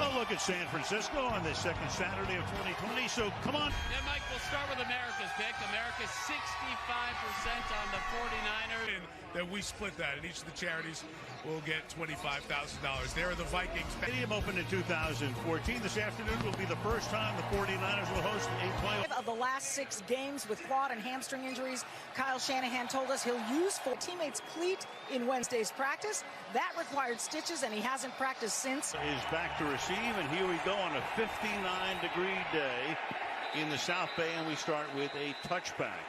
a look at San Francisco on this second Saturday of 2020. So come on. Yeah, Mike, we'll start with America's pick. America's 65% on the 49ers. And then we split that, and each of the charities will get $25,000. There are the Vikings. Stadium opened in 2014. This afternoon will be the first time the 49ers will host a playoff. Of the last 6 games with quad and hamstring injuries, Kyle Shanahan told us he'll use full teammates' cleat in Wednesday's practice. That required stitches, and he hasn't practiced since. Is back to receive, and here we go on a 59-degree day in the South Bay, and we start with a touchback.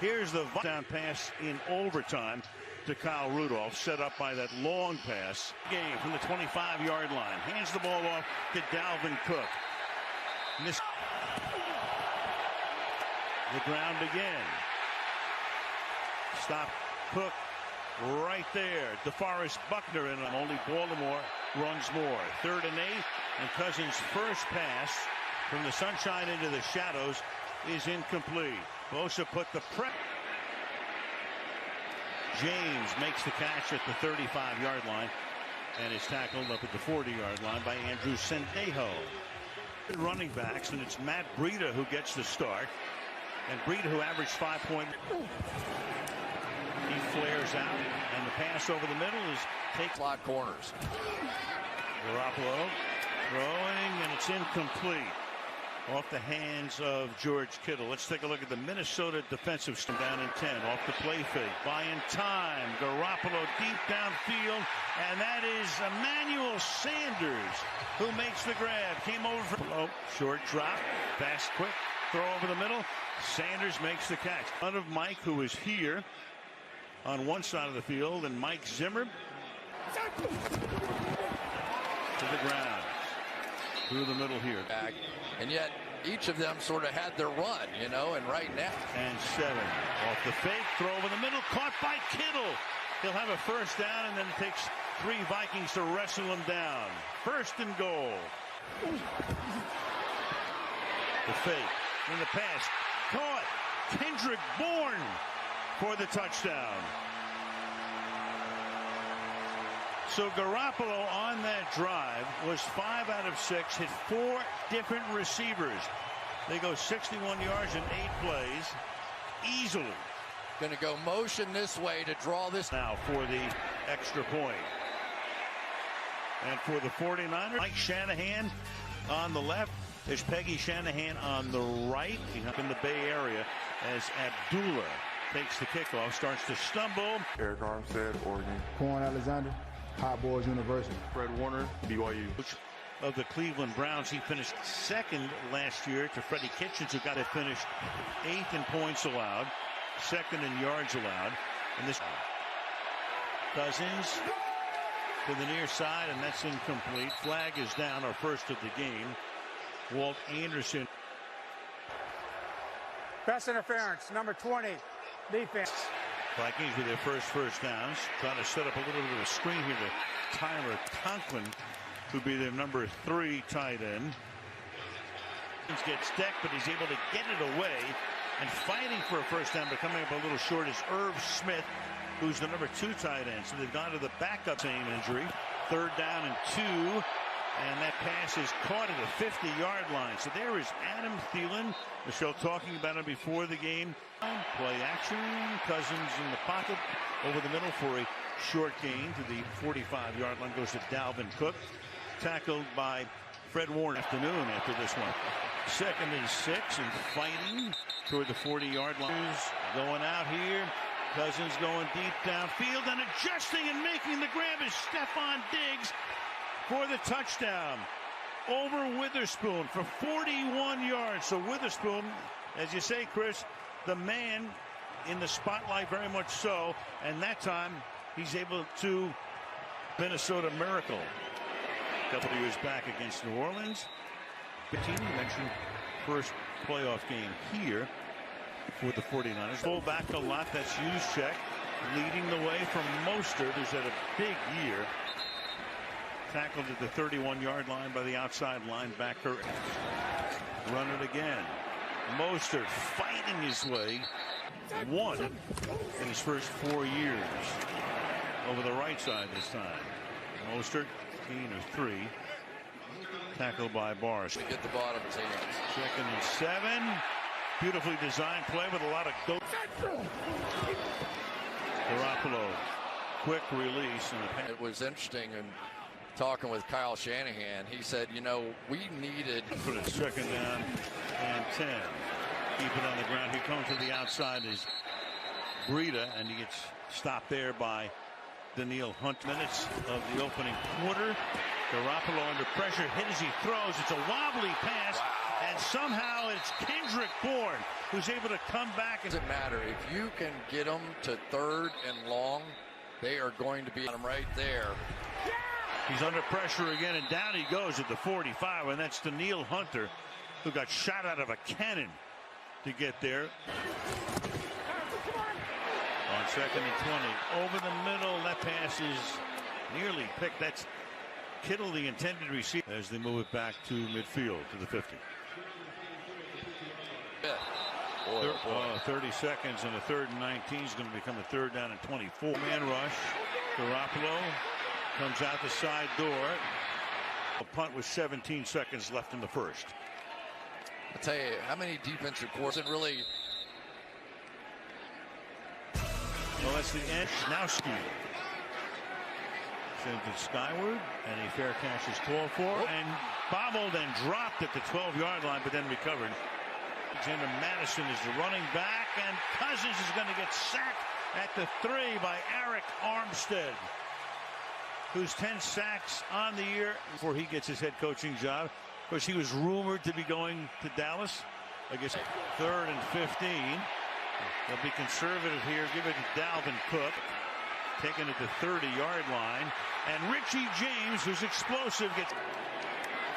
Here's the down pass in overtime to Kyle Rudolph, set up by that long pass. Game from the 25-yard line. Hands the ball off to Dalvin Cook. Miss the ground again. Stop Cook right there. DeForest Buckner, and only Baltimore runs more. 3rd and 8, and Cousins' first pass from the sunshine into the shadows is incomplete. Bosa put the prep. James makes the catch at the 35-yard line and is tackled up at the 40-yard line by Andrew Sendejo. Running backs, and it's Matt Breida who gets the start. And Breida, who averaged 5 points. He flares out, and the pass over the middle is take slot corners. Garoppolo throwing, and it's incomplete. Off the hands of George Kittle. Let's take a look at the Minnesota defensive stand down in 10. Off the play fake. Buying time. Garoppolo deep downfield. And that is Emmanuel Sanders who makes the grab. Came over for short drop. Fast, quick. Throw over the middle. Sanders makes the catch. One of Mike, who is here on one side of the field, and Mike Zimmer to the ground. Through the middle here. Back. And yet each of them sort of had their run, you know, and right now. And 7 off the fake, throw over the middle, caught by Kittle. He'll have a first down, and then it takes 3 Vikings to wrestle him down. 1st and goal. The fake, and the pass, caught. Kendrick Bourne for the touchdown. So Garoppolo on that drive was 5 out of 6, hit 4 different receivers. They go 61 yards in 8 plays, easily. Going to go motion this way to draw this. Now for the extra point. And for the 49ers, Mike Shanahan on the left. There's Peggy Shanahan on the right. Up in the Bay Area as Abdullah takes the kickoff, starts to stumble. Eric Armstead, Oregon. Quan Alexander, Hot Boys University. Fred Warner, BYU. Of the Cleveland Browns, he finished 2nd last year to Freddie Kitchens, who got it finished 8th in points allowed, 2nd in yards allowed. And this Cousins to the near side, and that's incomplete. Flag is down, our first of the game. Walt Anderson. Pass interference, number 20, defense. Vikings with their first downs, trying to set up a little bit of a screen here to Tyler Conklin, who'd be their number 3 tight end. Gets decked, but he's able to get it away, and fighting for a first down, but coming up a little short is Irv Smith, who's the number 2 tight end. So they've gone to the backup, same injury. 3rd down and 2, and that pass is caught at the 50-yard line. So there is Adam Thielen. Michelle talking about him before the game. Play action. Cousins in the pocket over the middle for a short gain to the 45-yard line. Goes to Dalvin Cook. Tackled by Fred Warner. Afternoon after this one. 2nd and 6, and fighting toward the 40-yard line. Going out here. Cousins going deep downfield and adjusting and making the grab is Stephon Diggs for the touchdown over Witherspoon for 41 yards. So Witherspoon, as you say, Chris, the man in the spotlight, very much so, and that time he's able to Minnesota miracle. A couple of years back against New Orleans. You mentioned first playoff game here for the 49ers. Full back a lot, that's Juszczyk leading the way from Mostert, who's had a big year. Tackled at the 31-yard line by the outside linebacker. Run it again. Mostert fighting his way. 1 in his first 4 years. Over the right side this time. Mostert gain of 3. Tackled by Barnes. To get the ball out of his hands. 2nd and 7. Beautifully designed play with a lot of go. Garoppolo, quick release. It was interesting in talking with Kyle Shanahan. He said, you know, we needed. Put it 2nd down and 10. Keep it on the ground. He comes to the outside is Breida, and he gets stopped there by Daniil Hunt. Minutes of the opening quarter. Garoppolo under pressure, hit as he throws. It's a wobbly pass, and somehow it's Kendrick Bourne who's able to come back. Doesn't matter if you can get them to 3rd and long, they are going to be on him right there. He's under pressure again, and down he goes at the 45, and that's Daniil Hunter, who got shot out of a cannon to get there. On 2nd and 20, over the middle, that pass is nearly picked. That's Kittle, the intended receiver, as they move it back to midfield to the 50. Boy, 30 seconds and a 3rd and 19 is going to become a 3rd down and 24. Man rush. Garoppolo comes out the side door. A punt with 17 seconds left in the first. I'll tell you, how many defensive courses really. Well, that's the edge. Now ski. Sends it skyward, and a fair catch is called for, and bobbled and dropped at the 12-yard line, but then recovered. Alexander Madison is the running back, and Cousins is going to get sacked at the 3 by Eric Armstead, who's 10 sacks on the year before he gets his head coaching job. Of course, he was rumored to be going to Dallas. I guess 3rd and 15. They'll be conservative here. Give it to Dalvin Cook. Taken at the 30-yard line. And Richie James, who's explosive, gets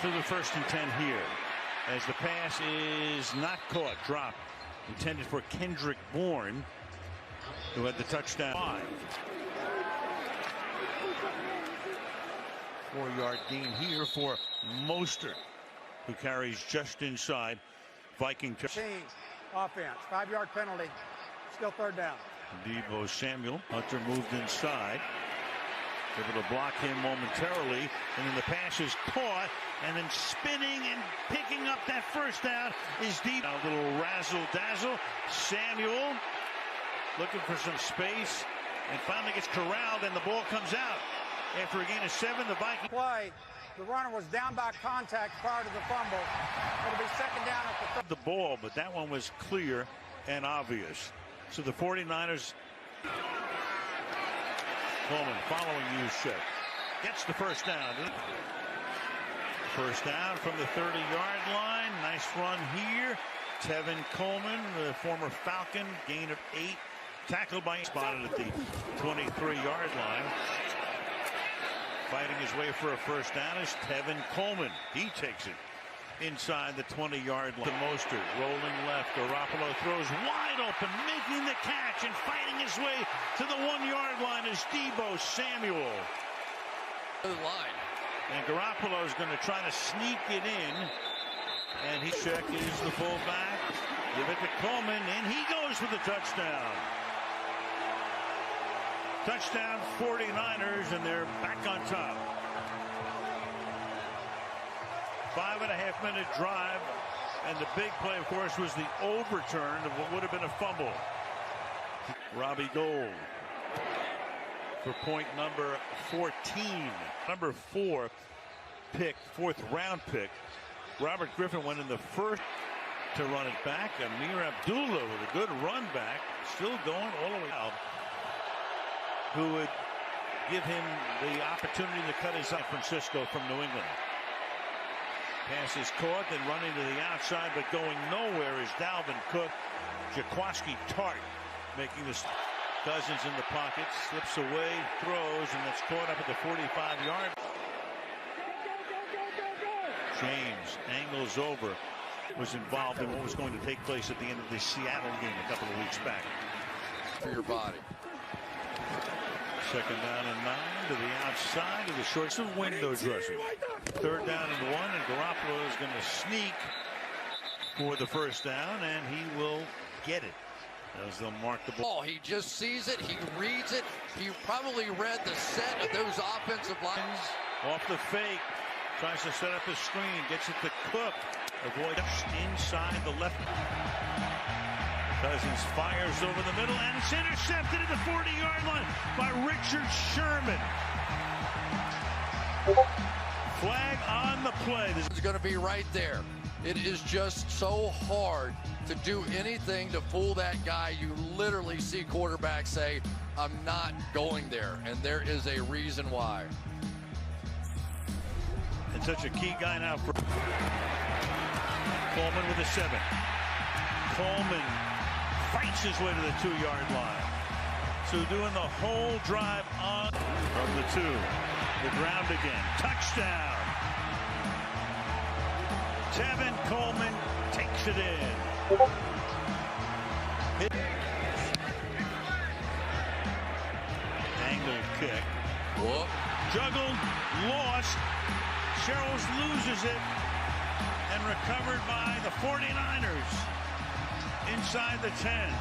to the 1st and 10 here. As the pass is not caught. Drop. Intended for Kendrick Bourne, who had the touchdown. 4-yard gain here for Mostert, who carries just inside Viking. Offense. 5-yard penalty. Still 3rd down. Deebo Samuel. Hunter moved inside. Able to block him momentarily. And then the pass is caught. And then spinning and picking up that 1st down is Deebo. A little razzle-dazzle. Samuel looking for some space. And finally gets corralled, and the ball comes out. After a gain of 7, the Vikings. Play. The runner was down by contact prior to the fumble. It'll be 2nd down at the the ball, but that one was clear and obvious. So the 49ers. Coleman following Juszczyk gets the 1st down. 1st down from the 30-yard line. Nice run here. Tevin Coleman, the former Falcon, gain of 8. Tackled by spotted at the 23-yard line. Fighting his way for a 1st down is Tevin Coleman. He takes it inside the 20-yard line. Mostert rolling left. Garoppolo throws wide open, making the catch and fighting his way to the 1-yard line is Deebo Samuel. Line. And Garoppolo is going to try to sneak it in. And Juszczyk is the fullback. Give it to Coleman, and he goes for the touchdown. Touchdown 49ers, and they're back on top. 5.5-minute drive, and the big play, of course, was the overturn of what would have been a fumble. Robbie Gould for point number 14. Number 4 pick, 4th round pick. Robert Griffin went in the 1st to run it back. Amir Abdullah with a good run back, still going all the way out, who would give him the opportunity to cut his San Francisco from New England. Pass is caught, then running to the outside, but going nowhere is Dalvin Cook. Jaquiski Tart making this. Cousins in the pocket, slips away, throws, and that's caught up at the 45-yard. James angles over, was involved in what was going to take place at the end of the Seattle game a couple of weeks back. For your body. 2nd down and 9 to the outside of the short. Some window dressing. 3rd down and 1, and Garoppolo is going to sneak for the 1st down, and he will get it as they'll mark the ball. He just sees it, he reads it, he probably read the set of those offensive lines. Off the fake. Tries to set up a screen. Gets it to Cook. Avoids inside the left. Cousins fires over the middle, and it's intercepted at the 40-yard line by Richard Sherman. Flag on the play. This is going to be right there. It is just so hard to do anything to fool that guy. You literally see quarterbacks say, I'm not going there, and there is a reason why. And such a key guy now for Coleman with a 7. Coleman fights his way to the 2-yard line. So doing the whole drive on from the 2. The ground again. Touchdown. Tevin Coleman takes it in. Angled kick. Whoop. Juggled, lost. Sherrills loses it and recovered by the 49ers inside the 10.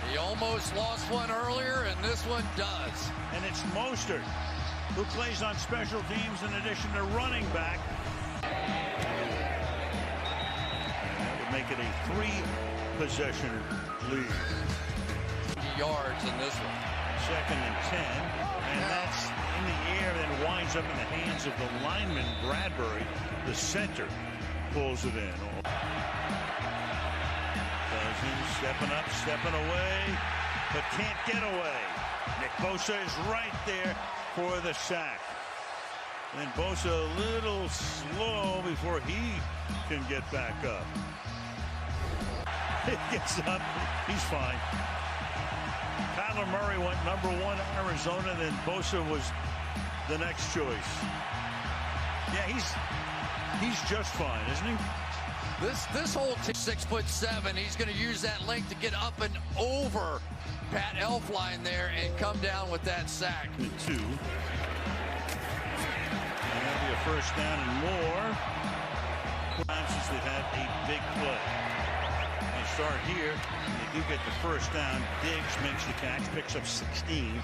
He almost lost one earlier, and this one does. And it's Mostert, who plays on special teams in addition to running back. That would make it a 3-possession lead. Yards in this one. 2nd and 10. And that's in the air, then winds up in the hands of the lineman, Bradbury. The center pulls it in. Cousins stepping up, stepping away, but can't get away. Nick Bosa is right there for the sack. And Bosa a little slow before he can get back up. He gets up, he's fine. Kyler Murray went number 1 Arizona, then Bosa was the next choice. Yeah, he's just fine, isn't he? This whole 6'7", he's going to use that length to get up and over Pat Elflein there and come down with that sack. 2. And that'll be a first down and more. Since they've had a big play. They start here, and they do get the first down. Diggs makes the catch, picks up 16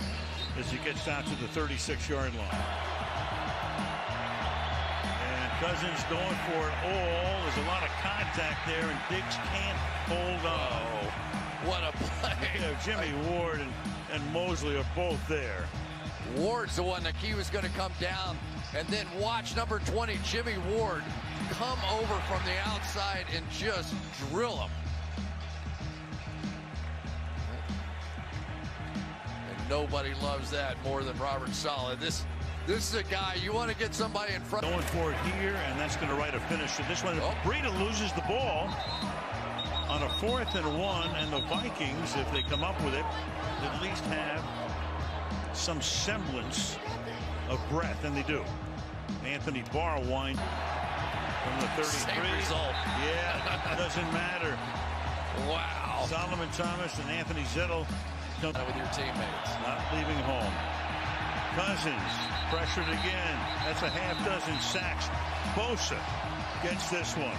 as he gets down to the 36-yard line. Cousins going for it all. There's a lot of contact there, and Diggs can't hold on. Oh, what a play. Yeah, Jimmy Ward and Mosley are both there. Ward's the one that he was going to come down, and then watch number 20, Jimmy Ward, come over from the outside and just drill him. And nobody loves that more than Robert Saleh. This is a guy, you want to get somebody in front. Going for it here, and that's going to write a finish to this one. Breida loses the ball on a 4th and 1, and the Vikings, if they come up with it, at least have some semblance of breath, and they do. Anthony Barr wind from the 33. Same result. Yeah, doesn't matter. Wow. Solomon Thomas and Anthony Zettel come with your teammates. Not leaving home. Cousins pressured again. That's a half-dozen sacks. Bosa gets this one.